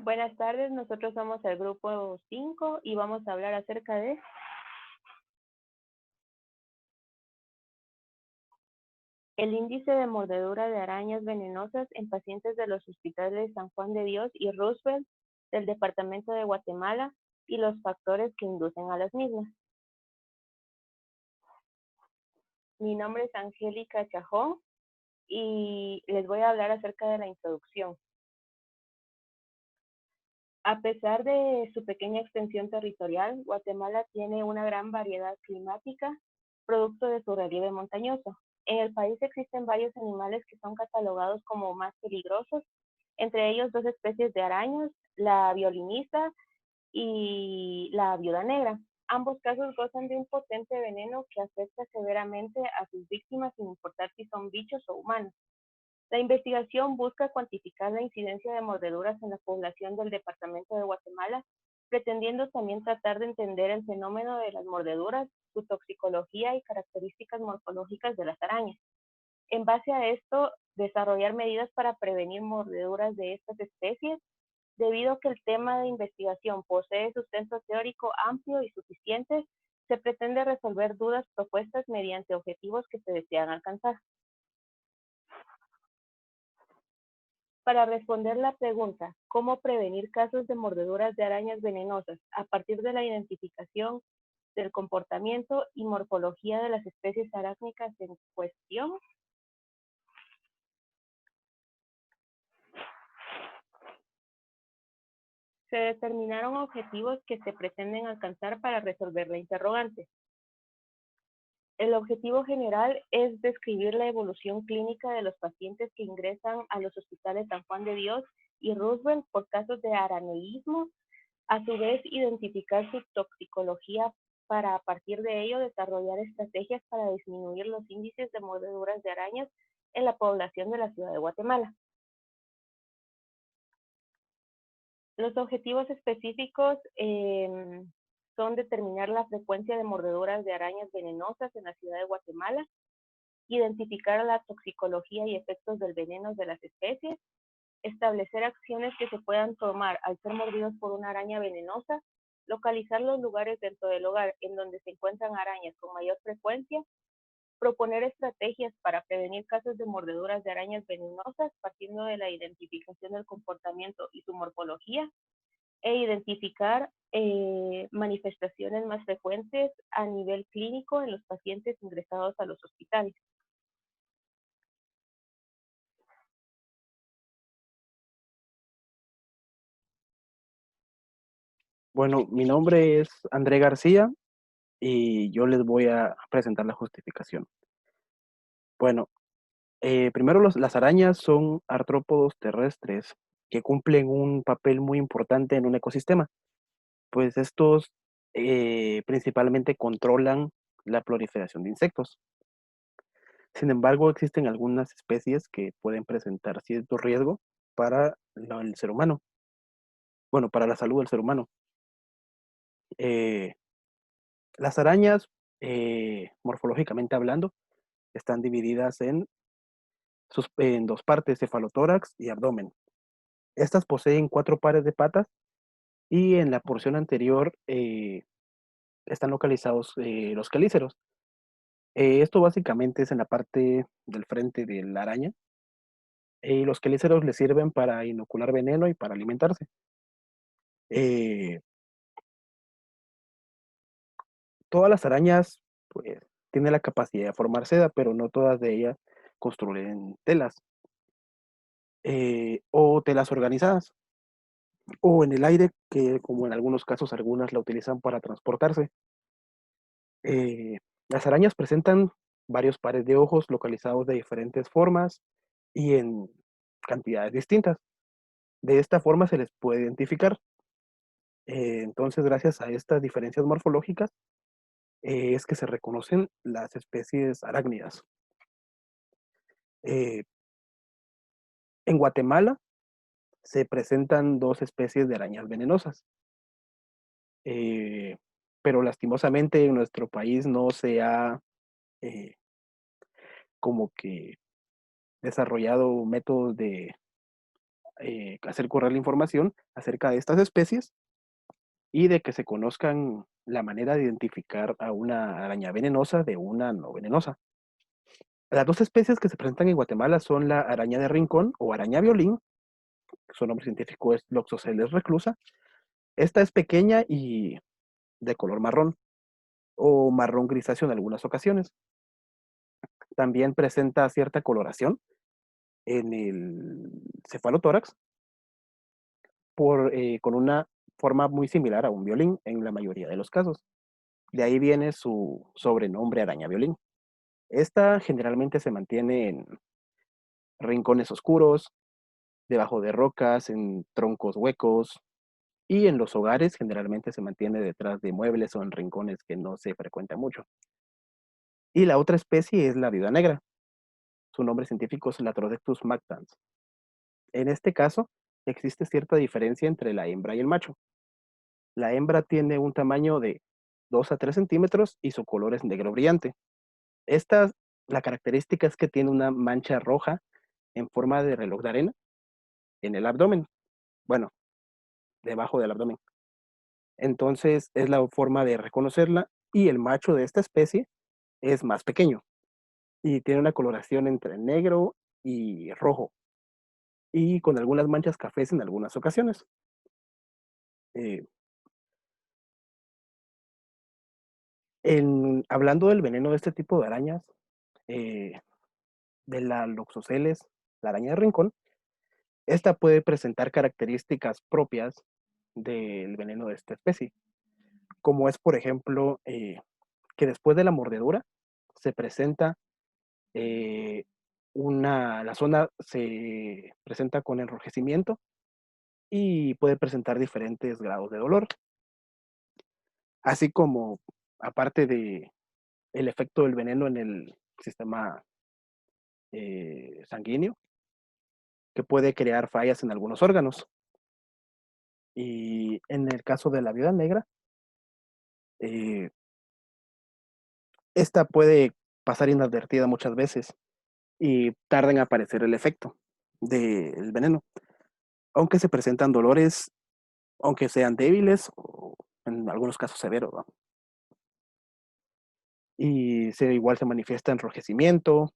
Buenas tardes, nosotros somos el grupo 5 y vamos a hablar acerca de el índice de mordedura de arañas venenosas en pacientes de los hospitales San Juan de Dios y Roosevelt del Departamento de Guatemala y los factores que inducen a las mismas. Mi nombre es Angélica Chajón y les voy a hablar acerca de la introducción. A pesar de su pequeña extensión territorial, Guatemala tiene una gran variedad climática, producto de su relieve montañoso. En el país existen varios animales que son catalogados como más peligrosos, entre ellos dos especies de arañas, la violinista y la viuda negra. Ambos casos gozan de un potente veneno que afecta severamente a sus víctimas sin importar si son bichos o humanos. La investigación busca cuantificar la incidencia de mordeduras en la población del departamento de Guatemala, pretendiendo también tratar de entender el fenómeno de las mordeduras, su toxicología y características morfológicas de las arañas. En base a esto, desarrollar medidas para prevenir mordeduras de estas especies, debido a que el tema de investigación posee sustento teórico amplio y suficiente, se pretende resolver dudas propuestas mediante objetivos que se desean alcanzar. Para responder la pregunta, ¿cómo prevenir casos de mordeduras de arañas venenosas a partir de la identificación del comportamiento y morfología de las especies arácnicas en cuestión? Se determinaron objetivos que se pretenden alcanzar para resolver la interrogante. El objetivo general es describir la evolución clínica de los pacientes que ingresan a los hospitales San Juan de Dios y Roosevelt por casos de araneísmo, a su vez identificar su toxicología para a partir de ello desarrollar estrategias para disminuir los índices de mordeduras de arañas en la población de la ciudad de Guatemala. Los objetivos específicos son determinar la frecuencia de mordeduras de arañas venenosas en la ciudad de Guatemala, identificar la toxicología y efectos del veneno de las especies, establecer acciones que se puedan tomar al ser mordidos por una araña venenosa, localizar los lugares dentro del hogar en donde se encuentran arañas con mayor frecuencia, proponer estrategias para prevenir casos de mordeduras de arañas venenosas partiendo de la identificación del comportamiento y su morfología, e identificar manifestaciones más frecuentes a nivel clínico en los pacientes ingresados a los hospitales. Bueno, mi nombre es André García y yo les voy a presentar la justificación. Bueno, primero las arañas son artrópodos terrestres que cumplen un papel muy importante en un ecosistema, pues estos principalmente controlan la proliferación de insectos. Sin embargo, existen algunas especies que pueden presentar cierto riesgo para el ser humano, bueno, para la salud del ser humano. Eh, las arañas, morfológicamente hablando, están divididas en dos partes, cefalotórax y abdomen. Estas poseen 4 pares de patas y en la porción anterior están localizados los quelíceros. Esto básicamente es en la parte del frente de la araña. Y los quelíceros le sirven para inocular veneno y para alimentarse. Eh, Todas las arañas pues, tienen la capacidad de formar seda, pero no todas de ellas construyen telas o telas organizadas. O en el aire, que como en algunos casos algunas la utilizan para transportarse. Eh, las arañas presentan varios pares de ojos localizados de diferentes formas y en cantidades distintas. De esta forma se les puede identificar. Entonces, gracias a estas diferencias morfológicas, es que se reconocen las especies arácnidas. Eh, en Guatemala se presentan dos especies de arañas venenosas. Eh, pero lastimosamente en nuestro país no se ha eh, como que desarrollado métodos de hacer correr la información acerca de estas especies y de que se conozcan la manera de identificar a una araña venenosa de una no venenosa. Las dos especies que se presentan en Guatemala son la araña de rincón o araña violín, su nombre científico es Loxosceles reclusa. Esta es pequeña y de color marrón o marrón grisáceo en algunas ocasiones. También presenta cierta coloración en el cefalotórax con una forma muy similar a un violín en la mayoría de los casos. De ahí viene su sobrenombre araña violín. Esta generalmente se mantiene en rincones oscuros, debajo de rocas, en troncos huecos y en los hogares generalmente se mantiene detrás de muebles o en rincones que no se frecuentan mucho. Y la otra especie es la viuda negra. Su nombre científico es Latrodectus mactans. En este caso, existe cierta diferencia entre la hembra y el macho. La hembra tiene un tamaño de 2 a 3 centímetros y su color es negro brillante. Esta, la característica es que tiene una mancha roja en forma de reloj de arena en el abdomen. Bueno, debajo del abdomen. Entonces es la forma de reconocerla y el macho de esta especie es más pequeño y tiene una coloración entre negro y rojo y con algunas manchas cafés en algunas ocasiones. Eh, hablando del veneno de este tipo de arañas, eh, de la Loxoceles, la araña de rincón, esta puede presentar características propias del veneno de esta especie, como es, por ejemplo, que después de la mordedura se presenta eh, la zona se presenta con enrojecimiento y puede presentar diferentes grados de dolor, así como, aparte de el efecto del veneno en el sistema sanguíneo, que puede crear fallas en algunos órganos. Y en el caso de la viuda negra, eh, esta puede pasar inadvertida muchas veces y tarda en aparecer el efecto del veneno, aunque se presentan dolores, aunque sean débiles o en algunos casos severos, ¿no? Y igual se manifiesta enrojecimiento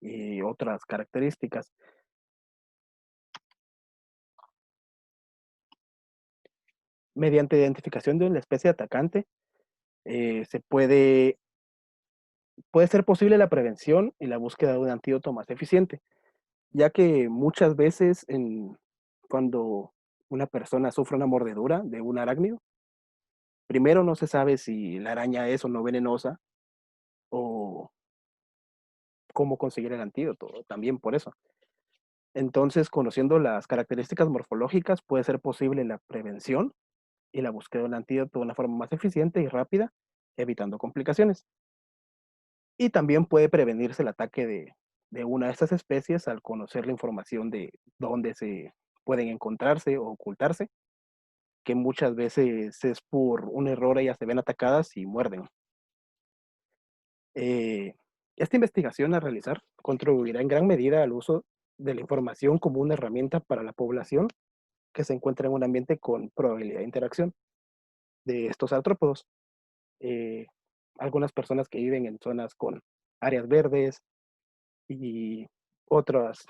y otras características. Mediante identificación de una especie atacante, puede ser posible la prevención y la búsqueda de un antídoto más eficiente, ya que muchas veces cuando una persona sufre una mordedura de un arácnido, primero no se sabe si la araña es o no venenosa o cómo conseguir el antídoto, también por eso. Entonces, conociendo las características morfológicas, puede ser posible la prevención y la búsqueda de un antídoto de una forma más eficiente y rápida, evitando complicaciones. Y también puede prevenirse el ataque de una de estas especies al conocer la información de dónde se pueden encontrarse o ocultarse, que muchas veces es por un error ellas se ven atacadas y muerden. Eh, esta investigación a realizar contribuirá en gran medida al uso de la información como una herramienta para la población que se encuentra en un ambiente con probabilidad de interacción de estos artrópodos. Eh, algunas personas que viven en zonas con áreas verdes y otros,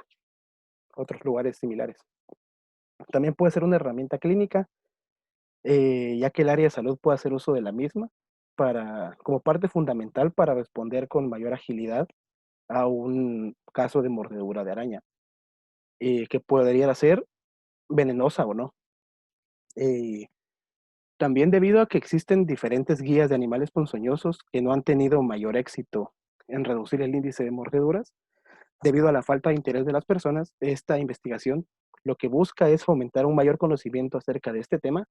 otros lugares similares. También puede ser una herramienta clínica, ya que el área de salud puede hacer uso de la misma como parte fundamental para responder con mayor agilidad a un caso de mordedura de araña, que podría ser venenosa o no. Eh, También debido a que existen diferentes guías de animales ponzoñosos que no han tenido mayor éxito en reducir el índice de mordeduras, debido a la falta de interés de las personas, esta investigación lo que busca es fomentar un mayor conocimiento acerca de este tema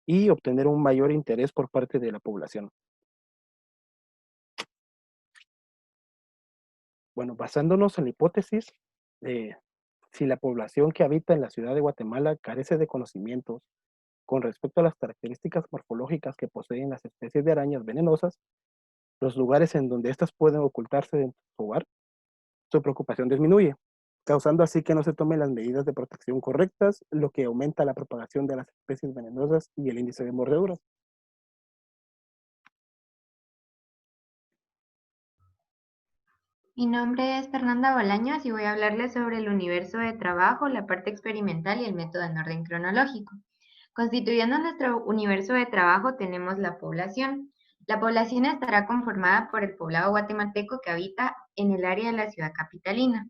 y obtener un mayor interés por parte de la población. Bueno, basándonos en la hipótesis de si la población que habita en la ciudad de Guatemala carece de conocimientos con respecto a las características morfológicas que poseen las especies de arañas venenosas, los lugares en donde éstas pueden ocultarse de su hogar, su preocupación disminuye. causando así que no se tomen las medidas de protección correctas, lo que aumenta la propagación de las especies venenosas y el índice de mordeduras. Mi nombre es Fernanda Bolaños y voy a hablarles sobre el universo de trabajo, la parte experimental y el método en orden cronológico. Constituyendo nuestro universo de trabajo tenemos la población. La población estará conformada por el poblado guatemalteco que habita en el área de la ciudad capitalina.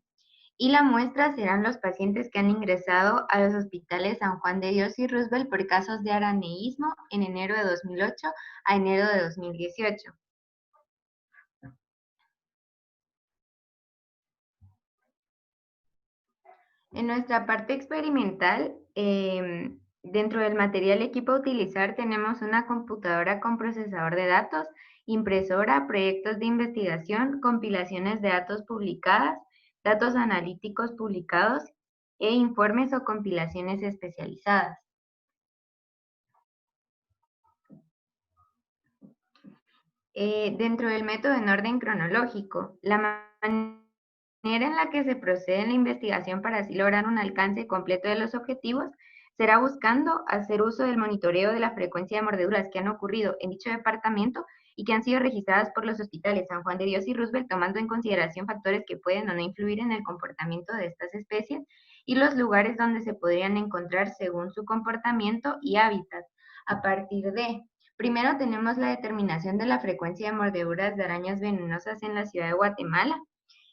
Y la muestra serán los pacientes que han ingresado a los hospitales San Juan de Dios y Roosevelt por casos de araneísmo en enero de 2008 a enero de 2018. En nuestra parte experimental, dentro del material equipo a utilizar tenemos una computadora con procesador de datos, impresora, proyectos de investigación, compilaciones de datos publicadas, datos analíticos publicados e informes o compilaciones especializadas. Dentro del método en orden cronológico, la manera en la que se procede en la investigación para así lograr un alcance completo de los objetivos será buscando hacer uso del monitoreo de la frecuencia de mordeduras que han ocurrido en dicho departamento y que han sido registradas por los hospitales San Juan de Dios y Roosevelt, tomando en consideración factores que pueden o no influir en el comportamiento de estas especies y los lugares donde se podrían encontrar según su comportamiento y hábitat. A partir de primero tenemos la determinación de la frecuencia de mordeduras de arañas venenosas en la ciudad de Guatemala.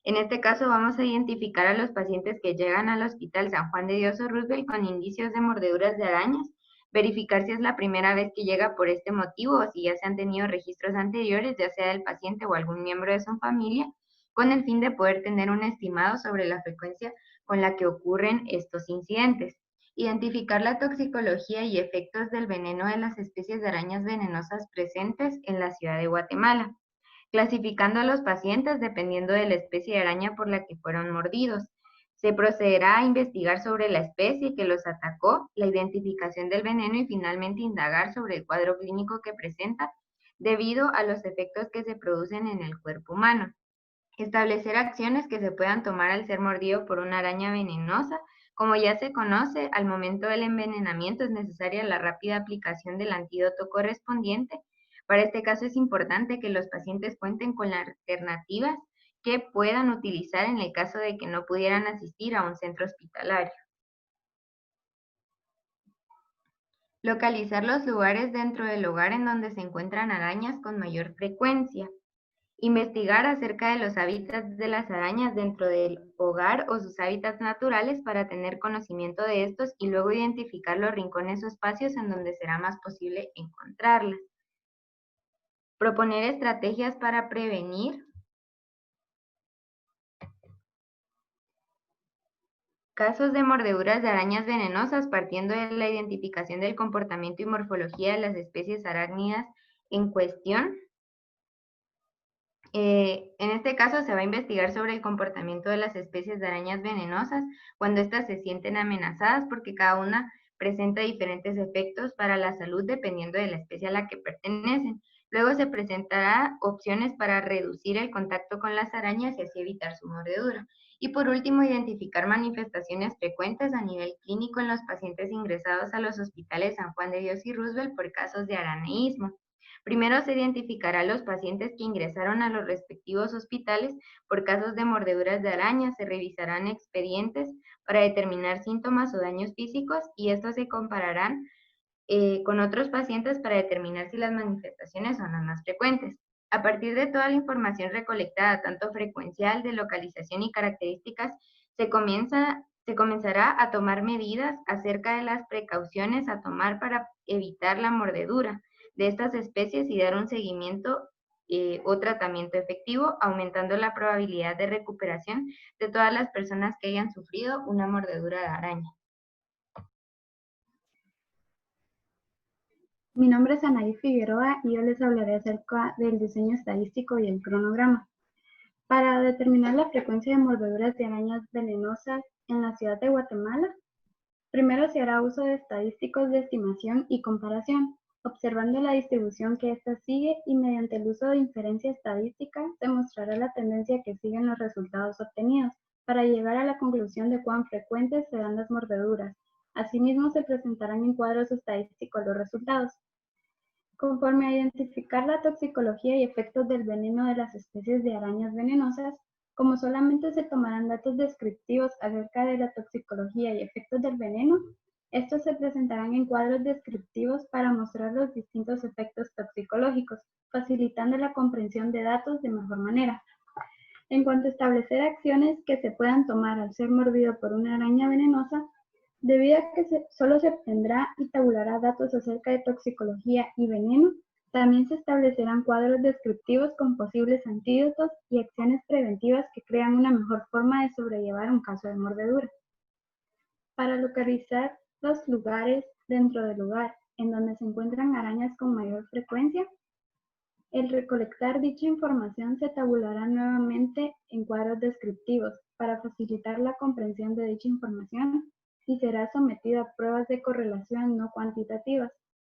En este caso vamos a identificar a los pacientes que llegan al Hospital San Juan de Dios o Roosevelt con indicios de mordeduras de arañas, verificar si es la primera vez que llega por este motivo o si ya se han tenido registros anteriores, ya sea del paciente o algún miembro de su familia, con el fin de poder tener un estimado sobre la frecuencia con la que ocurren estos incidentes. Identificar la toxicología y efectos del veneno de las especies de arañas venenosas presentes en la ciudad de Guatemala, clasificando a los pacientes dependiendo de la especie de araña por la que fueron mordidos. Se procederá a investigar sobre la especie que los atacó, la identificación del veneno y finalmente indagar sobre el cuadro clínico que presenta debido a los efectos que se producen en el cuerpo humano. Establecer acciones que se puedan tomar al ser mordido por una araña venenosa. Como ya se conoce, al momento del envenenamiento es necesaria la rápida aplicación del antídoto correspondiente. Para este caso es importante que los pacientes cuenten con las alternativas que puedan utilizar en el caso de que no pudieran asistir a un centro hospitalario. Localizar los lugares dentro del hogar en donde se encuentran arañas con mayor frecuencia. Investigar acerca de los hábitats de las arañas dentro del hogar o sus hábitats naturales para tener conocimiento de estos y luego identificar los rincones o espacios en donde será más posible encontrarlas. Proponer estrategias para prevenir casos de mordeduras de arañas venenosas partiendo de la identificación del comportamiento y morfología de las especies arácnidas en cuestión. En este caso se va a investigar sobre el comportamiento de las especies de arañas venenosas cuando éstas se sienten amenazadas porque cada una presenta diferentes efectos para la salud dependiendo de la especie a la que pertenecen. Luego se presentará opciones para reducir el contacto con las arañas y así evitar su mordedura. Y por último, identificar manifestaciones frecuentes a nivel clínico en los pacientes ingresados a los hospitales San Juan de Dios y Roosevelt por casos de araneísmo. Primero se identificará a los pacientes que ingresaron a los respectivos hospitales por casos de mordeduras de arañas, se revisarán expedientes para determinar síntomas o daños físicos y estos se compararán con otros pacientes para determinar si las manifestaciones son las más frecuentes. A partir de toda la información recolectada, tanto frecuencial, de localización y características, se comenzará a tomar medidas acerca de las precauciones a tomar para evitar la mordedura de estas especies y dar un seguimiento o tratamiento efectivo, aumentando la probabilidad de recuperación de todas las personas que hayan sufrido una mordedura de araña. Mi nombre es Anaí Figueroa y yo les hablaré acerca del diseño estadístico y el cronograma. Para determinar la frecuencia de mordeduras de arañas venenosas en la ciudad de Guatemala, primero se hará uso de estadísticos de estimación y comparación, observando la distribución que ésta sigue y mediante el uso de inferencia estadística se mostrará la tendencia que siguen los resultados obtenidos, para llegar a la conclusión de cuán frecuentes serán las mordeduras. Asimismo, se presentarán en cuadros estadísticos los resultados. Conforme a identificar la toxicología y efectos del veneno de las especies de arañas venenosas, como solamente se tomarán datos descriptivos acerca de la toxicología y efectos del veneno, estos se presentarán en cuadros descriptivos para mostrar los distintos efectos toxicológicos, facilitando la comprensión de datos de mejor manera. En cuanto a establecer acciones que se puedan tomar al ser mordido por una araña venenosa, debido a que solo se obtendrá y tabulará datos acerca de toxicología y veneno, también se establecerán cuadros descriptivos con posibles antídotos y acciones preventivas que crean una mejor forma de sobrellevar un caso de mordedura. Para localizar los lugares dentro del lugar en donde se encuentran arañas con mayor frecuencia, el recolectar dicha información se tabulará nuevamente en cuadros descriptivos para facilitar la comprensión de dicha información y será sometido a pruebas de correlación no cuantitativas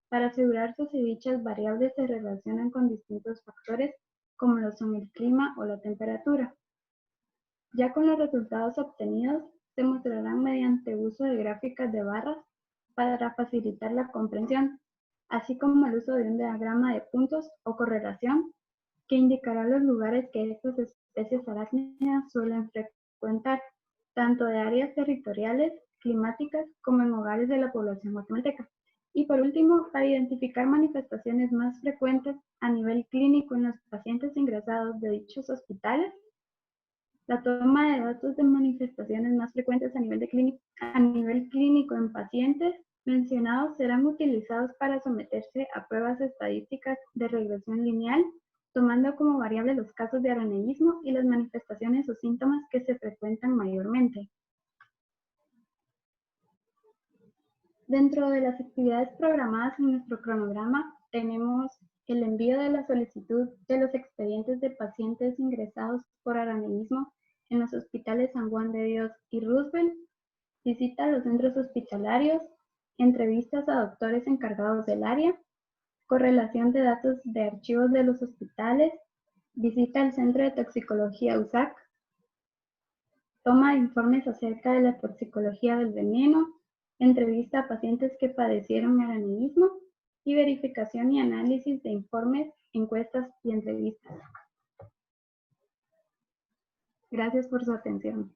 para asegurarse si dichas variables se relacionan con distintos factores como lo son el clima o la temperatura. Ya con los resultados obtenidos, se mostrarán mediante uso de gráficas de barras para facilitar la comprensión, así como el uso de un diagrama de puntos o correlación que indicará los lugares que estas especies arácnidas suelen frecuentar, tanto de áreas territoriales, climáticas, como en hogares de la población guatemalteca. Y por último, para identificar manifestaciones más frecuentes a nivel clínico en los pacientes ingresados de dichos hospitales, la toma de datos de manifestaciones más frecuentes a nivel clínico en pacientes mencionados serán utilizados para someterse a pruebas estadísticas de regresión lineal, tomando como variable los casos de araneísmo y las manifestaciones o síntomas que se frecuentan mayormente. Dentro de las actividades programadas en nuestro cronograma tenemos el envío de la solicitud de los expedientes de pacientes ingresados por araneísmo en los hospitales San Juan de Dios y Roosevelt, visita a los centros hospitalarios, entrevistas a doctores encargados del área, correlación de datos de archivos de los hospitales, visita al Centro de Toxicología USAC, toma de informes acerca de la toxicología del veneno, entrevista a pacientes que padecieron araneísmo y verificación y análisis de informes, encuestas y entrevistas. Gracias por su atención.